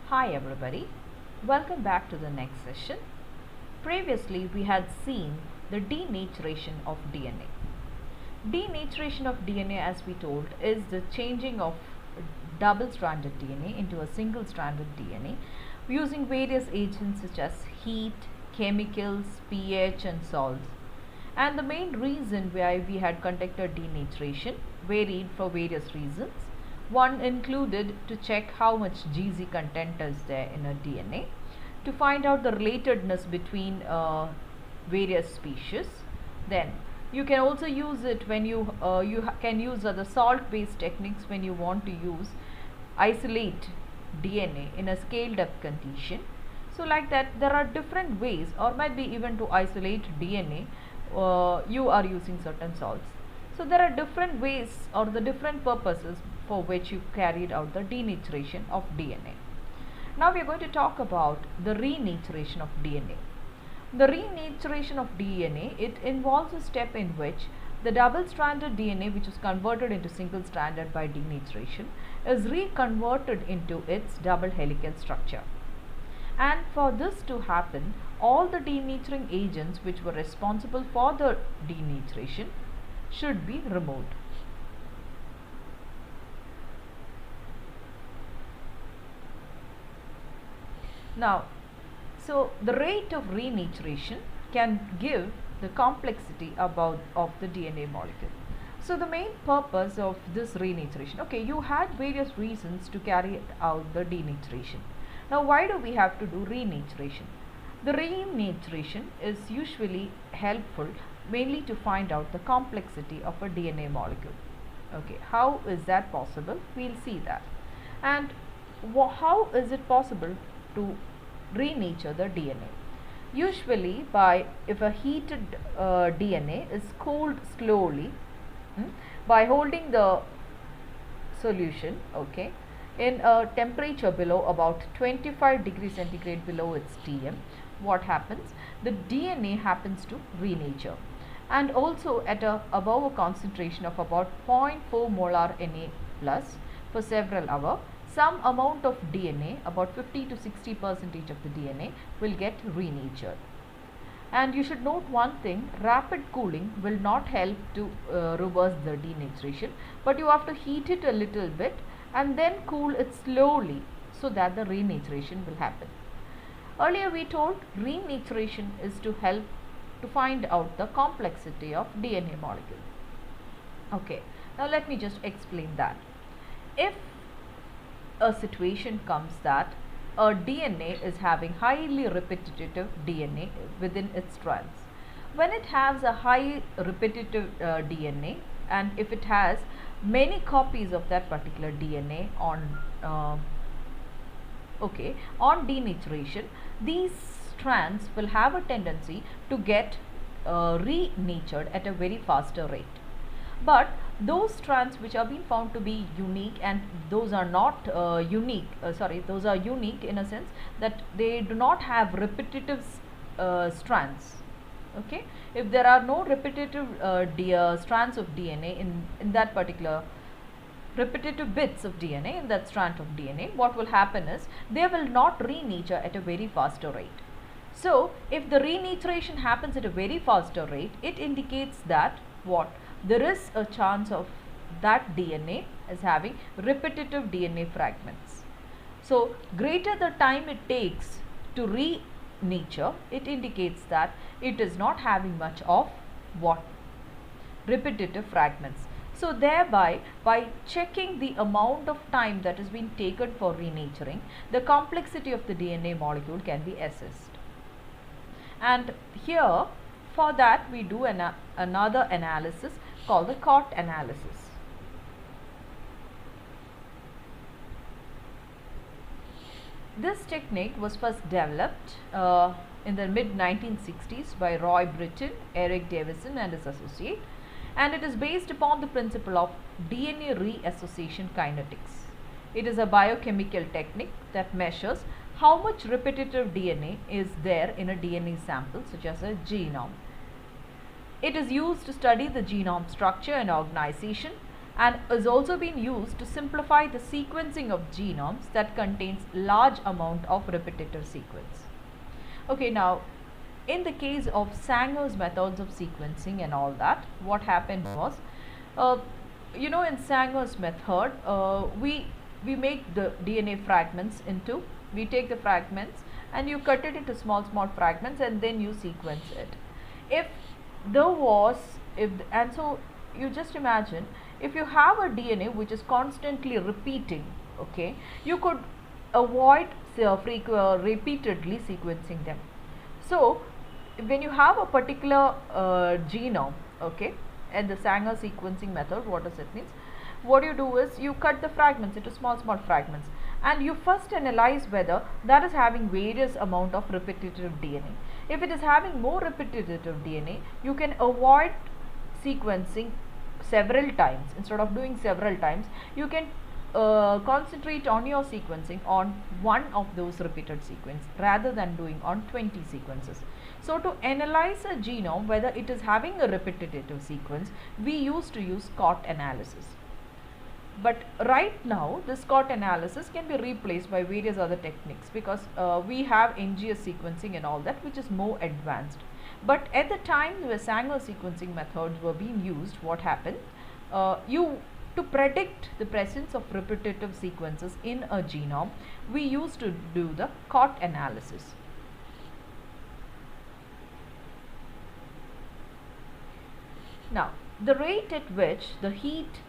Hi everybody, welcome back to the next session. Previously we had seen the denaturation of DNA. Denaturation of DNA, as we told, is the changing of double-stranded DNA into a single-stranded DNA using various agents such as heat, chemicals, pH and salts. And the main reason why we had conducted denaturation varied for various reasons. One included to check how much GZ content is there in a DNA, to find out the relatedness between various species. Then you can also use it when you can use the salt based techniques when you want to isolate DNA in a scaled up condition. So like that, there are different ways, or might be even to isolate DNA you are using certain salts. So there are different ways or the different purposes for which you carried out the denaturation of DNA. Now we are going to talk about the renaturation of DNA. The renaturation of DNA, it involves a step in which the double-stranded DNA, which is converted into single-stranded by denaturation, is reconverted into its double helical structure. And for this to happen, all the denaturing agents which were responsible for the denaturation should be removed. Now, so the rate of renaturation can give the complexity of the DNA molecule. So the main purpose of this renaturation, okay, you had various reasons to carry out the denaturation. Now why do we have to do renaturation? The renaturation is usually helpful mainly to find out the complexity of a DNA molecule. Okay, how is that possible? We'll see that. And how is it possible to renature the DNA? Usually if a heated DNA is cooled slowly by holding the solution, okay, in a temperature below about 25 degrees centigrade below its Tm, what happens? The DNA happens to renature, and also at above a concentration of about 0.4 molar Na plus for several hours, some amount of DNA, about 50 to 60% of the DNA, will get renatured. And you should note one thing: rapid cooling will not help to reverse the denaturation, but you have to heat it a little bit and then cool it slowly so that the renaturation will happen. Earlier we told renaturation is to help to find out the complexity of DNA molecule. Okay, now let me just explain that. If a situation comes that a DNA is having highly repetitive DNA within its strands, when it has a high repetitive DNA, and if it has many copies of that particular DNA on denaturation, these strands will have a tendency to get renatured at a very faster rate. But those strands which are being found to be unique, and those are not those are unique in a sense that they do not have repetitive strands. Okay, if there are no repetitive strands of DNA in that particular repetitive bits of DNA in that strand of DNA, what will happen is they will not renature at a very faster rate. So if the renaturation happens at a very faster rate, it indicates that there is a chance of that DNA as having repetitive DNA fragments. So greater the time it takes to renature, it indicates that it is not having much of repetitive fragments. So thereby, by checking the amount of time that is being taken for renaturing, the complexity of the DNA molecule can be assessed. And here, for that, we do another analysis called the Caldecott analysis. This technique was first developed in the mid 1960s by Roy Britton, Eric Davison and his associate, and it is based upon the principle of DNA reassociation kinetics. It is a biochemical technique that measures how much repetitive DNA is there in a DNA sample, such as a genome. It is used to study the genome structure and organization and is also being used to simplify the sequencing of genomes that contains large amount of repetitive sequence. Okay, now in the case of Sanger's methods of sequencing and all that, what happened was, in Sanger's method, we make the DNA fragments into, we take the fragments and you cut it into small fragments and then you sequence it. If there was, and so you just imagine, if you have a DNA which is constantly repeating, okay, you could avoid repeatedly sequencing them. So when you have a particular genome, okay, and the Sanger sequencing method, what does it mean? What you do is you cut the fragments into small fragments and you first analyze whether that is having various amount of repetitive DNA. If it is having more repetitive DNA, you can avoid sequencing several times. Instead of doing several times, you can concentrate on your sequencing on one of those repeated sequence rather than doing on 20 sequences. So to analyze a genome whether it is having a repetitive sequence, we used to use COT analysis. But right now this COT analysis can be replaced by various other techniques because we have NGS sequencing and all that, which is more advanced. But at the time the Sanger sequencing methods were being used, what happened? To predict the presence of repetitive sequences in a genome, we used to do the COT analysis. Now, the rate at which the heat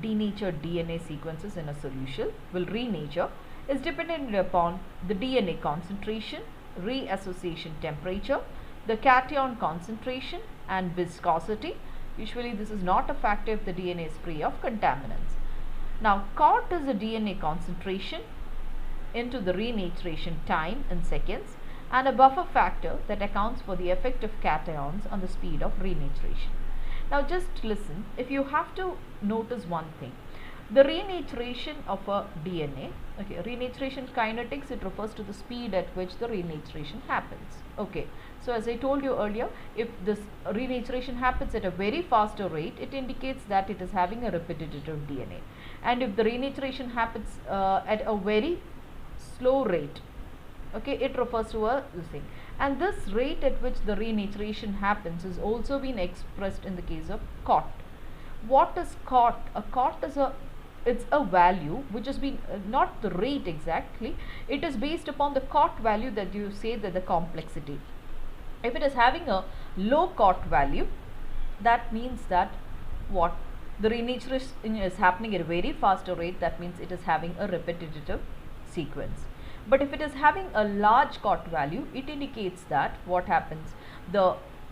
denatured DNA sequences in a solution will renature is dependent upon the DNA concentration, reassociation temperature, the cation concentration and viscosity. Usually this is not a factor if the DNA is free of contaminants. Now COT is the DNA concentration into the renaturation time in seconds and a buffer factor that accounts for the effect of cations on the speed of renaturation. Now just listen, if you have to notice one thing, the renaturation of a DNA, okay, renaturation kinetics, it refers to the speed at which the renaturation happens. Okay, so as I told you earlier, if this renaturation happens at a very faster rate, it indicates that it is having a repetitive DNA, and if the renaturation happens at a very slow rate, okay, it refers to a thing. And this rate at which the renaturation happens is also been expressed in the case of COT. What is COT? A COT is it's a value which has been not the rate exactly, it is based upon the COT value that you say that the complexity. If it is having a low COT value, that means that what? The renaturation is happening at a very faster rate, that means it is having a repetitive sequence. But if it is having a large COT value, it indicates that what happens?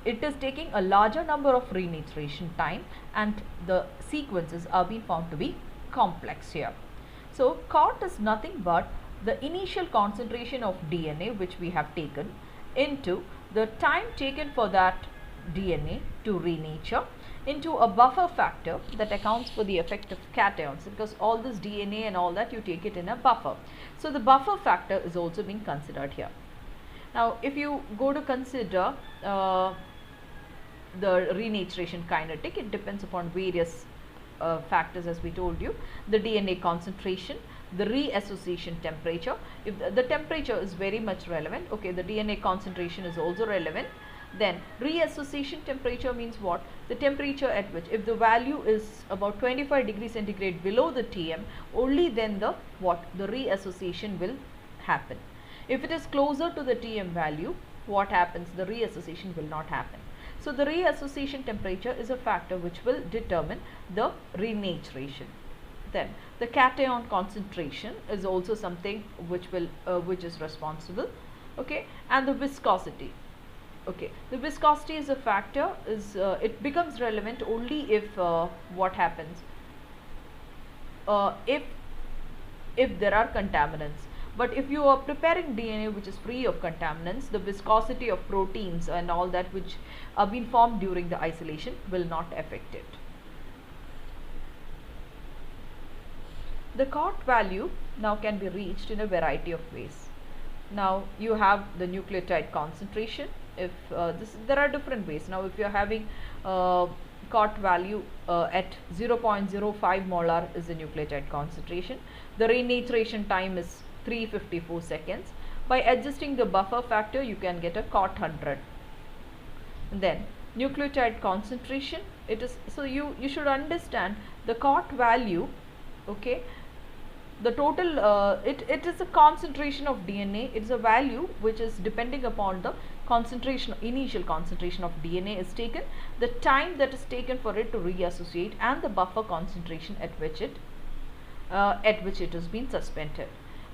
It is taking a larger number of renaturation time and the sequences are being found to be complex here. So COT is nothing but the initial concentration of DNA which we have taken into the time taken for that DNA to renature into a buffer factor that accounts for the effect of cations, because all this DNA and all that you take it in a buffer. So the buffer factor is also being considered here. Now if you go to consider the renaturation kinetic, it depends upon various factors as we told you. The DNA concentration, the reassociation temperature. If the temperature is very much relevant, okay, the DNA concentration is also relevant. Then reassociation temperature means what? The temperature at which, if the value is about 25 degrees centigrade below the Tm, only then the what? The reassociation will happen. If it is closer to the Tm value, what happens? The reassociation will not happen. So the reassociation temperature is a factor which will determine the renaturation. Then the cation concentration is also something which will which is responsible, okay, and the viscosity. Okay, the viscosity is a factor, it becomes relevant only if what happens? If there are contaminants. But if you are preparing DNA which is free of contaminants, the viscosity of proteins and all that which are being formed during the isolation will not affect it. The COT value now can be reached in a variety of ways. Now you have the nucleotide concentration. If there are different ways. Now if you are having COT value at 0.05 molar is the nucleotide concentration. The renaturation time is 354 seconds. By adjusting the buffer factor, you can get a COT 100. And then nucleotide concentration, it is, so you should understand the COT value, okay. The total, it is a concentration of DNA. It's a value which is depending upon the concentration, initial concentration of DNA is taken, the time that is taken for it to reassociate, and the buffer concentration at which it has been suspended.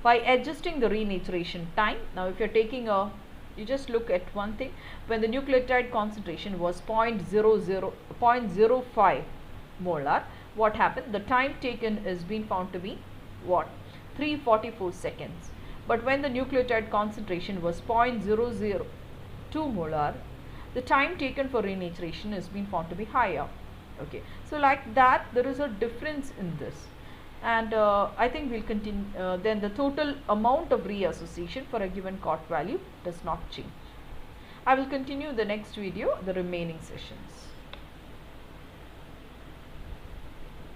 By adjusting the renaturation time, now if you're taking a, you just look at one thing, when the nucleotide concentration was 0.05 molar, what happened? The time taken is being found to be what? 344 seconds. But when the nucleotide concentration was 0.002 molar, the time taken for renaturation has been found to be higher. Okay, so like that, there is a difference in this, and I think we'll continue. Then the total amount of reassociation for a given COT value does not change. I will continue the next video, the remaining sessions.